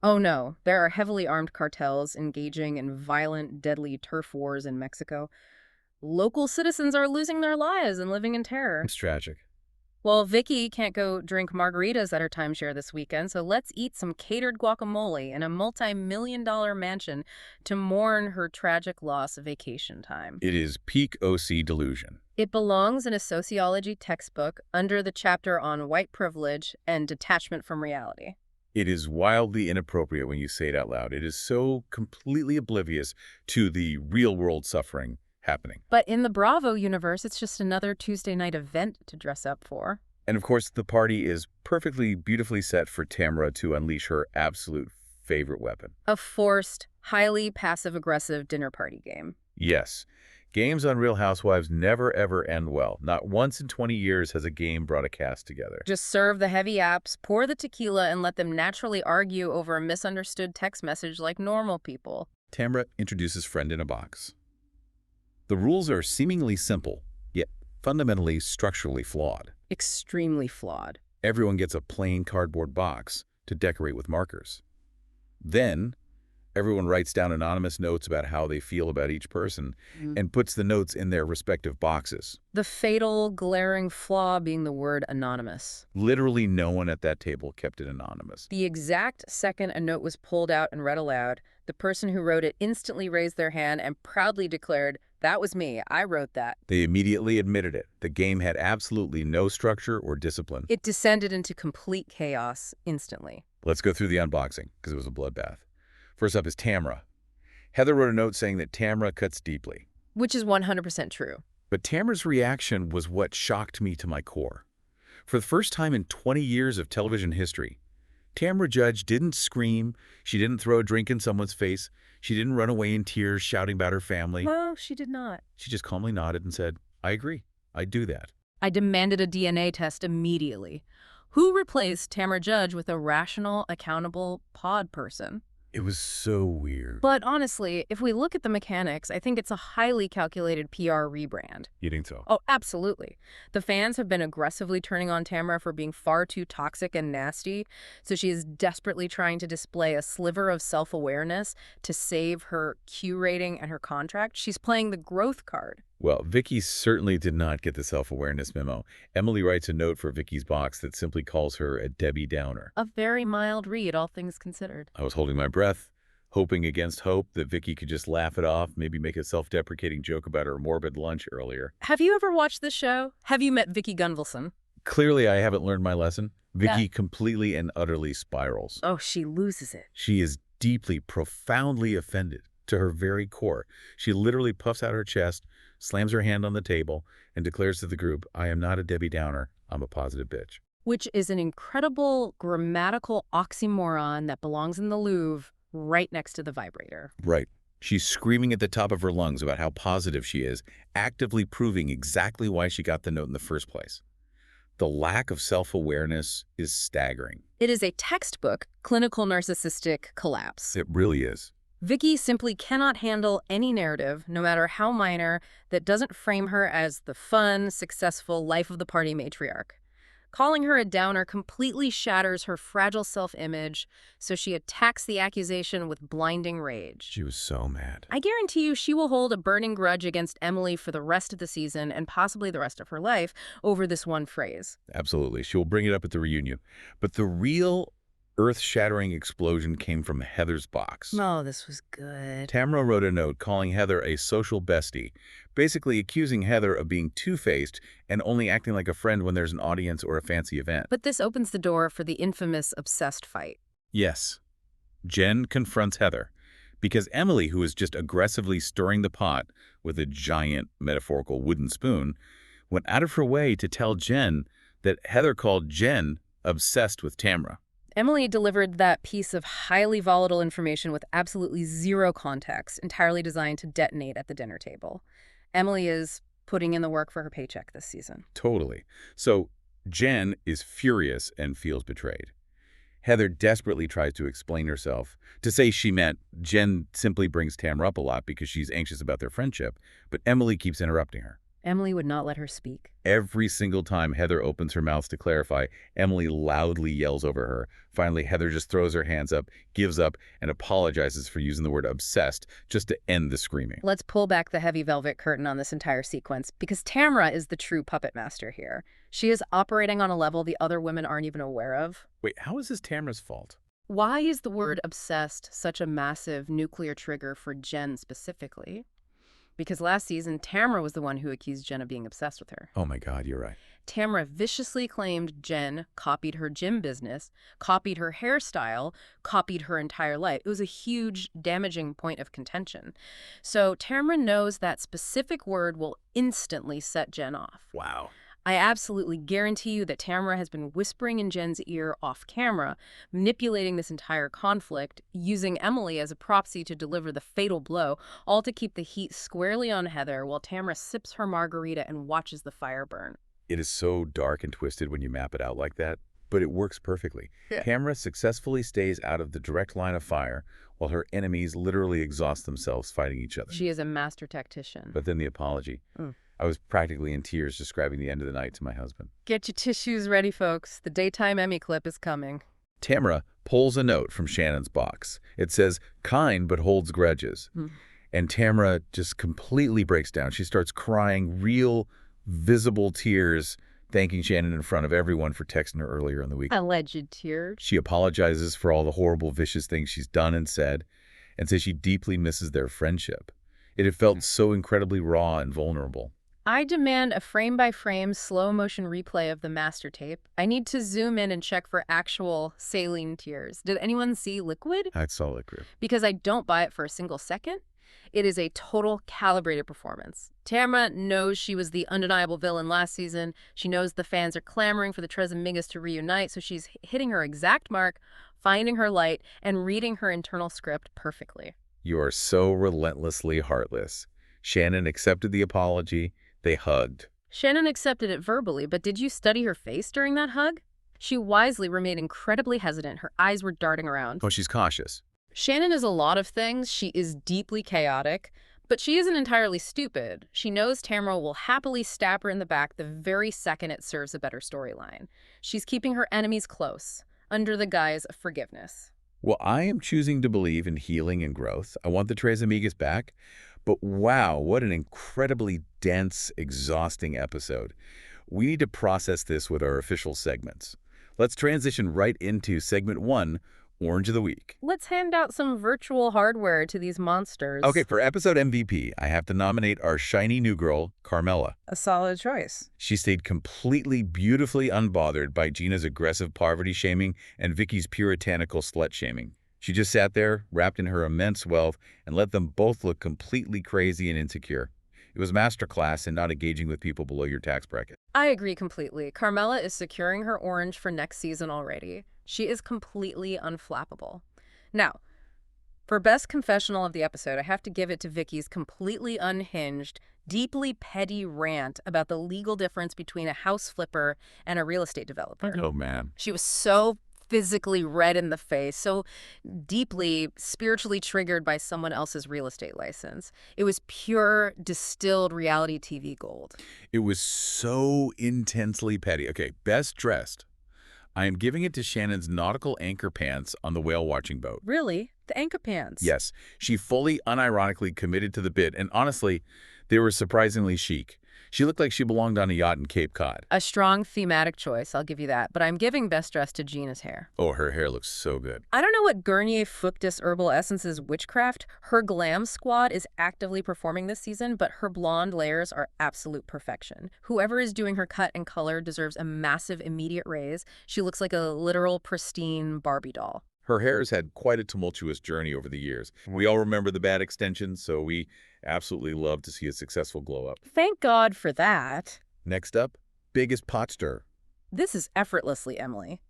Oh no, there are heavily armed cartels engaging in violent, deadly turf wars in Mexico. Local citizens are losing their lives and living in terror. It's tragic. Well, Vicky can't go drink margaritas at her timeshare this weekend, so let's eat some catered guacamole in a multi-million-dollar mansion to mourn her tragic loss of vacation time. It is peak OC delusion. It belongs in a sociology textbook under the chapter on white privilege and detachment from reality. It is wildly inappropriate when you say it out loud. It is so completely oblivious to the real-world suffering happening. But in the Bravo universe, it's just another Tuesday night event to dress up for. And of course, the party is perfectly, beautifully set for Tamra to unleash her absolute favorite weapon. A forced, highly passive-aggressive dinner party game. Yes. Games on Real Housewives never ever end well. Not once in 20 years has a game brought a cast together. Just serve the heavy apps, pour the tequila, and let them naturally argue over a misunderstood text message like normal people. Tamra introduces friend in a box. The rules are seemingly simple, yet fundamentally structurally flawed. Extremely flawed. Everyone gets a plain cardboard box to decorate with markers. Then, everyone writes down anonymous notes about how they feel about each person and puts the notes in their respective boxes. The fatal, glaring flaw being the word anonymous. Literally no one at that table kept it anonymous. The exact second a note was pulled out and read aloud, the person who wrote it instantly raised their hand and proudly declared, "That was me. I wrote that." They immediately admitted it. The game had absolutely no structure or discipline. It descended into complete chaos instantly. Let's go through the unboxing, because it was a bloodbath. First up is Tamra. Heather wrote a note saying that Tamra cuts deeply. Which is 100% true. But Tamra's reaction was what shocked me to my core. For the first time in 20 years of television history, Tamra Judge didn't scream, she didn't throw a drink in someone's face, she didn't run away in tears shouting about her family. No, she did not. She just calmly nodded and said, "I agree. I'd do that." I demanded a DNA test immediately. Who replaced Tamra Judge with a rational, accountable pod person? It was so weird. But honestly, if we look at the mechanics, I think it's a highly calculated PR rebrand. You think so? Oh, absolutely. The fans have been aggressively turning on Tamra for being far too toxic and nasty, so she is desperately trying to display a sliver of self-awareness to save her Q rating and her contract. She's playing the growth card. Well, Vicky certainly did not get the self-awareness memo. Emily writes a note for Vicky's box that simply calls her a Debbie Downer. A very mild read, all things considered. I was holding my breath, hoping against hope that Vicky could just laugh it off, maybe make a self-deprecating joke about her morbid lunch earlier. Have you ever watched this show? Have you met Vicky Gunvalson? Clearly, I haven't learned my lesson. Vicky completely and utterly spirals. Oh, she loses it. She is deeply, profoundly offended to her very core. She literally puffs out her chest, slams her hand on the table, and declares to the group, "I am not a Debbie Downer. I'm a positive bitch." Which is an incredible grammatical oxymoron that belongs in the Louvre right next to the vibrator. Right. She's screaming at the top of her lungs about how positive she is, actively proving exactly why she got the note in the first place. The lack of self-awareness is staggering. It is a textbook clinical narcissistic collapse. It really is. Vicky simply cannot handle any narrative, no matter how minor, that doesn't frame her as the fun, successful, life-of-the-party matriarch. Calling her a downer completely shatters her fragile self-image, so she attacks the accusation with blinding rage. She was so mad. I guarantee you she will hold a burning grudge against Emily for the rest of the season and possibly the rest of her life over this one phrase. Absolutely. She will bring it up at the reunion. But the real earth-shattering explosion came from Heather's box. Oh, this was good. Tamra wrote a note calling Heather a social bestie, basically accusing Heather of being two-faced and only acting like a friend when there's an audience or a fancy event. But this opens the door for the infamous obsessed fight. Yes. Jen confronts Heather because Emily, who is just aggressively stirring the pot with a giant metaphorical wooden spoon, went out of her way to tell Jen that Heather called Jen obsessed with Tamra. Emily delivered that piece of highly volatile information with absolutely zero context, entirely designed to detonate at the dinner table. Emily is putting in the work for her paycheck this season. Totally. So Jen is furious and feels betrayed. Heather desperately tries to explain herself, to say she meant Jen simply brings Tamra up a lot because she's anxious about their friendship, but Emily keeps interrupting her. Emily would not let her speak. Every single time Heather opens her mouth to clarify, Emily loudly yells over her. Finally, Heather just throws her hands up, gives up, and apologizes for using the word obsessed just to end the screaming. Let's pull back the heavy velvet curtain on this entire sequence, because Tamra is the true puppet master here. She is operating on a level the other women aren't even aware of. Wait, how is this Tamra's fault? Why is the word obsessed such a massive nuclear trigger for Jen specifically? Because last season, Tamra was the one who accused Jen of being obsessed with her. Oh my God, you're right. Tamra viciously claimed Jen copied her gym business, copied her hairstyle, copied her entire life. It was a huge, damaging point of contention. So Tamra knows that specific word will instantly set Jen off. Wow. I absolutely guarantee you that Tamara has been whispering in Jen's ear off camera, manipulating this entire conflict, using Emily as a proxy to deliver the fatal blow, all to keep the heat squarely on Heather while Tamara sips her margarita and watches the fire burn. It is so dark and twisted when you map it out like that, but it works perfectly. Yeah. Tamara successfully stays out of the direct line of fire while her enemies literally exhaust themselves fighting each other. She is a master tactician. But then the apology. I was practically in tears describing the end of the night to my husband. Get your tissues ready, folks. The daytime Emmy clip is coming. Tamara pulls a note from Shannon's box. It says, kind but holds grudges. And Tamara just completely breaks down. She starts crying real, visible tears, thanking Shannon in front of everyone for texting her earlier in the week. Alleged tears. She apologizes for all the horrible, vicious things she's done and said, and says she deeply misses their friendship. It had felt so incredibly raw and vulnerable. I demand a frame-by-frame, slow-motion replay of the master tape. I need to zoom in and check for actual saline tears. Did anyone see liquid? I saw liquid. Because I don't buy it for a single second. It is a total calibrated performance. Tamara knows she was the undeniable villain last season. She knows the fans are clamoring for the Tres Amigas to reunite, so she's hitting her exact mark, finding her light, and reading her internal script perfectly. You are so relentlessly heartless. Shannon accepted the apology. They hugged. Shannon accepted it verbally, but did you study her face during that hug? She wisely remained incredibly hesitant. Her eyes were darting around. Oh, she's cautious. Shannon is a lot of things. She is deeply chaotic, but she isn't entirely stupid. She knows Tamara will happily stab her in the back the very second it serves a better storyline. She's keeping her enemies close, under the guise of forgiveness. Well, I am choosing to believe in healing and growth. I want the Tres Amigas back. But wow, what an incredibly dense, exhausting episode. We need to process this with our official segments. Let's transition right into segment 1, Orange of the Week. Let's hand out some virtual hardware to these monsters. Okay, for episode MVP, I have to nominate our shiny new girl, Carmella. A solid choice. She stayed completely, beautifully unbothered by Gina's aggressive poverty-shaming and Vicky's puritanical slut-shaming. She just sat there, wrapped in her immense wealth, and let them both look completely crazy and insecure. It was masterclass in not engaging with people below your tax bracket. I agree completely. Carmella is securing her orange for next season already. She is completely unflappable. Now, for best confessional of the episode, I have to give it to Vicky's completely unhinged, deeply petty rant about the legal difference between a house flipper and a real estate developer. Oh, man. She was so physically red in the face, so deeply spiritually triggered by someone else's real estate license. It was pure, distilled reality TV gold. It was so intensely petty. Okay, best dressed. I am giving it to Shannon's nautical anchor pants on the whale-watching boat. Really? The anchor pants? Yes, she fully, unironically committed to the bit, and honestly, they were surprisingly chic. She looked like she belonged on a yacht in Cape Cod. A strong thematic choice, I'll give you that, but I'm giving best dress to Gina's hair. Oh, her hair looks so good. I don't know what Garnier Fructis Herbal Essence's witchcraft. Her glam squad is actively performing this season, but her blonde layers are absolute perfection. Whoever is doing her cut and color deserves a massive immediate raise. She looks like a literal pristine Barbie doll. Her hair has had quite a tumultuous journey over the years. We all remember the bad extensions, so we absolutely love to see a successful glow-up. Thank God for that. Next up, biggest pot stir. This is effortlessly Emily.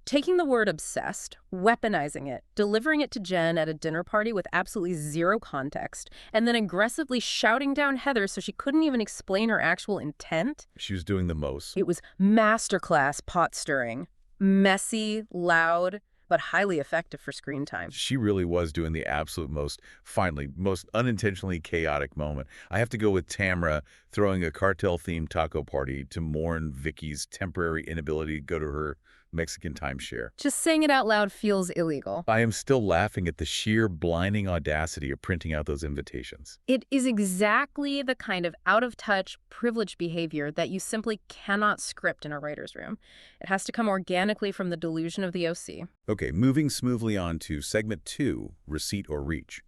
Taking the word obsessed, weaponizing it, delivering it to Jen at a dinner party with absolutely zero context, and then aggressively shouting down Heather so she couldn't even explain her actual intent. She was doing the most. It was masterclass pot stirring. Messy, loud, but highly effective for screen time. She really was doing the absolute most, finally, most unintentionally chaotic moment. I have to go with Tamara throwing a cartel-themed taco party to mourn Vicky's temporary inability to go to her Mexican timeshare. Just saying it out loud feels illegal. I am still laughing at the sheer blinding audacity of printing out those invitations. It is exactly the kind of out-of-touch, privileged behavior that you simply cannot script in a writer's room. It has to come organically from the delusion of the OC. Okay, moving smoothly on to segment 2, Receipt or Reach.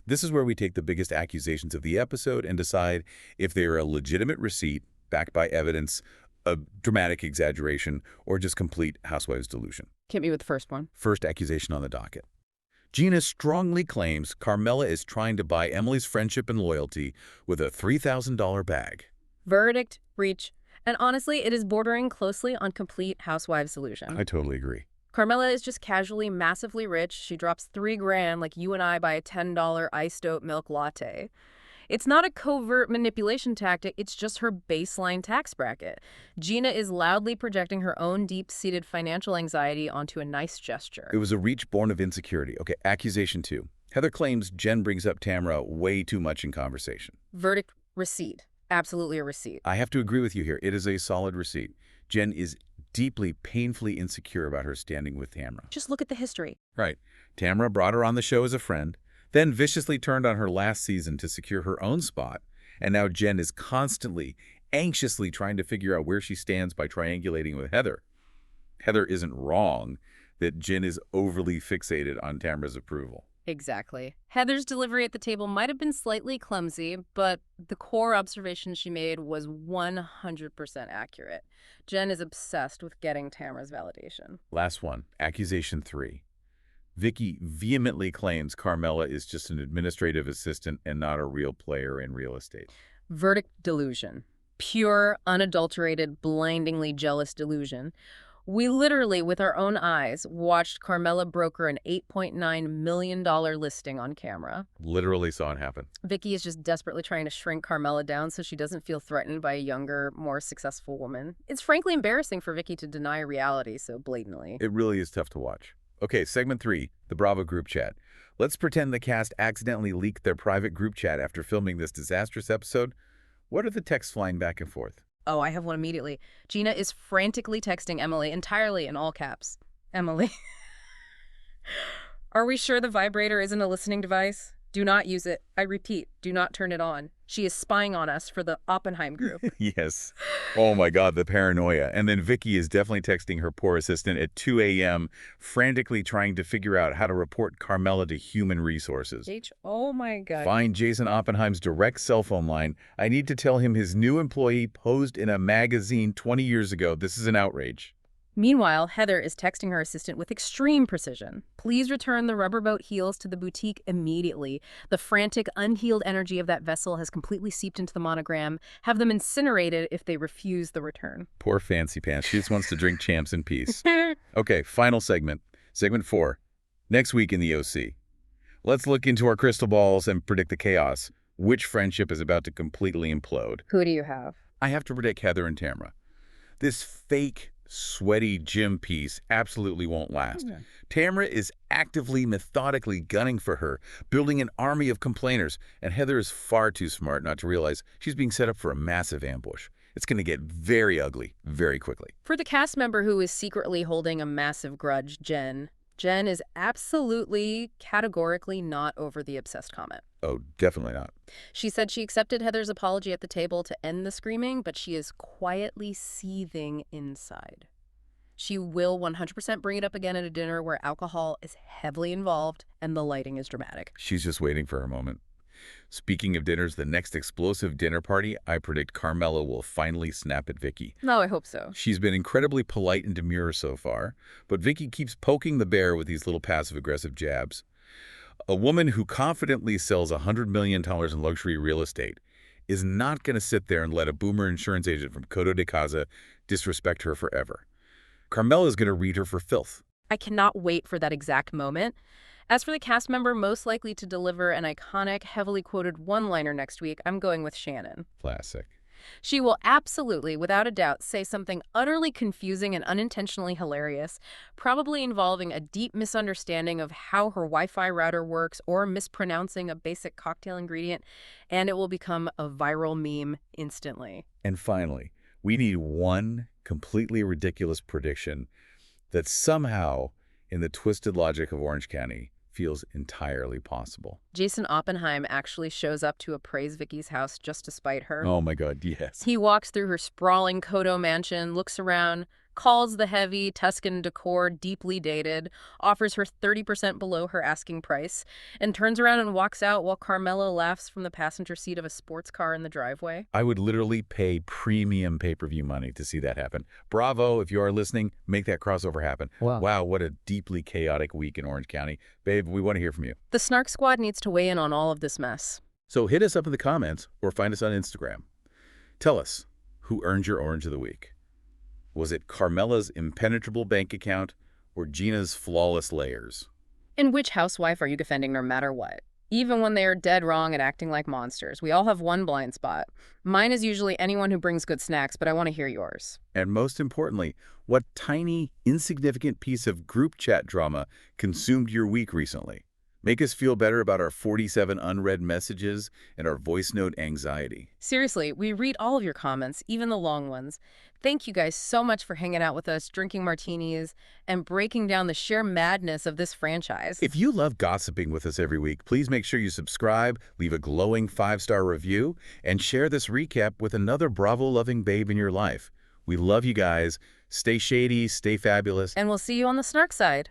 This is where we take the biggest accusations of the episode and decide if they are a legitimate receipt backed by evidence, a dramatic exaggeration, or just complete Housewives delusion. Hit me with the first one. First accusation on the docket. Gina strongly claims Carmella is trying to buy Emily's friendship and loyalty with a $3,000 bag. Verdict, reach, And honestly, it is bordering closely on complete Housewives delusion. I totally agree. Carmella is just casually massively rich. She drops $3 grand like you and I buy a $10 iced oat milk latte. It's not a covert manipulation tactic, it's just her baseline tax bracket. Gina is loudly projecting her own deep-seated financial anxiety onto a nice gesture. It was a reach born of insecurity. Okay, accusation 2. Heather claims Jen brings up Tamra way too much in conversation. Verdict, receipt. Absolutely a receipt. I have to agree with you here. It is a solid receipt. Jen is deeply, painfully insecure about her standing with Tamra. Just look at the history. Right. Tamra brought her on the show as a friend, then viciously turned on her last season to secure her own spot, and now Jen is constantly, anxiously trying to figure out where she stands by triangulating with Heather. Heather isn't wrong that Jen is overly fixated on Tamra's approval. Exactly. Heather's delivery at the table might have been slightly clumsy, but the core observation she made was 100% accurate. Jen is obsessed with getting Tamra's validation. Last one, accusation 3. Vicky vehemently claims Carmella is just an administrative assistant and not a real player in real estate. Verdict, delusion. Pure, unadulterated, blindingly jealous delusion. We literally, with our own eyes, watched Carmella broker an $8.9 million listing on camera. Literally saw it happen. Vicky is just desperately trying to shrink Carmella down so she doesn't feel threatened by a younger, more successful woman. It's frankly embarrassing for Vicky to deny reality so blatantly. It really is tough to watch. Okay, segment 3, the Bravo group chat. Let's pretend the cast accidentally leaked their private group chat after filming this disastrous episode. What are the texts flying back and forth? Oh, I have one immediately. Gina is frantically texting Emily, entirely in all caps. Emily. Are we sure the vibrator isn't a listening device? Do not use it. I repeat, do not turn it on. She is spying on us for the Oppenheim group. Yes. Oh my God, the paranoia. And then Vicky is definitely texting her poor assistant at 2 a.m., frantically trying to figure out how to report Carmella to human resources. Oh my God. Find Jason Oppenheim's direct cell phone line. I need to tell him his new employee posed in a magazine 20 years ago. This is an outrage. Meanwhile, Heather is texting her assistant with extreme precision. Please return the rubber boat heels to the boutique immediately. The frantic, unhealed energy of that vessel has completely seeped into the monogram. Have them incinerated if they refuse the return. Poor Fancy Pants. She just wants to drink champs in peace. Okay, final segment. Segment 4. Next week in the OC. Let's look into our crystal balls and predict the chaos. Which friendship is about to completely implode? Who do you have? I have to predict Heather and Tamra. This fake, sweaty gym piece absolutely won't last. Yeah. Tamra is actively, methodically gunning for her, building an army of complainers, and Heather is far too smart not to realize she's being set up for a massive ambush. It's going to get very ugly very quickly. For the cast member who is secretly holding a massive grudge, Jen is absolutely, categorically not over the obsessed comment. Oh, definitely not. She said she accepted Heather's apology at the table to end the screaming, but she is quietly seething inside. She will 100% bring it up again at a dinner where alcohol is heavily involved and the lighting is dramatic. She's just waiting for her moment. Speaking of dinners, the next explosive dinner party, I predict Carmella will finally snap at Vicky. No, I hope so. She's been incredibly polite and demure so far, but Vicky keeps poking the bear with these little passive-aggressive jabs. A woman who confidently sells $100 million in luxury real estate is not going to sit there and let a boomer insurance agent from Coto de Casa disrespect her forever. Carmella is going to read her for filth. I cannot wait for that exact moment. As for the cast member most likely to deliver an iconic, heavily quoted one-liner next week, I'm going with Shannon. Classic. She will absolutely, without a doubt, say something utterly confusing and unintentionally hilarious, probably involving a deep misunderstanding of how her Wi-Fi router works or mispronouncing a basic cocktail ingredient, and it will become a viral meme instantly. And finally, we need one completely ridiculous prediction that somehow, in the twisted logic of Orange County, feels entirely possible. Jason Oppenheim actually shows up to appraise Vicky's house just to spite her. Oh my God, yes. He walks through her sprawling Coto mansion, looks around, calls the heavy Tuscan decor deeply dated, offers her 30% below her asking price, and turns around and walks out while Carmella laughs from the passenger seat of a sports car in the driveway. I would literally pay premium pay-per-view money to see that happen. Bravo, if you are listening, make that crossover happen. Wow, what a deeply chaotic week in Orange County. Babe, we want to hear from you. The Snark Squad needs to weigh in on all of this mess. So hit us up in the comments or find us on Instagram. Tell us, Who earned your Orange of the Week? Was it Carmella's impenetrable bank account or Gina's flawless layers? And which housewife are you defending no matter what? Even when they are dead wrong and acting like monsters. We all have one blind spot. Mine is usually anyone who brings good snacks, but I want to hear yours. And most importantly, what tiny, insignificant piece of group chat drama consumed your week recently? Make us feel better about our 47 unread messages and our voice note anxiety. Seriously, we read all of your comments, even the long ones. Thank you guys so much for hanging out with us, drinking martinis, and breaking down the sheer madness of this franchise. If you love gossiping with us every week, please make sure you subscribe, leave a glowing 5-star review, and share this recap with another Bravo-loving babe in your life. We love you guys. Stay shady, stay fabulous. And we'll see you on the Snark side.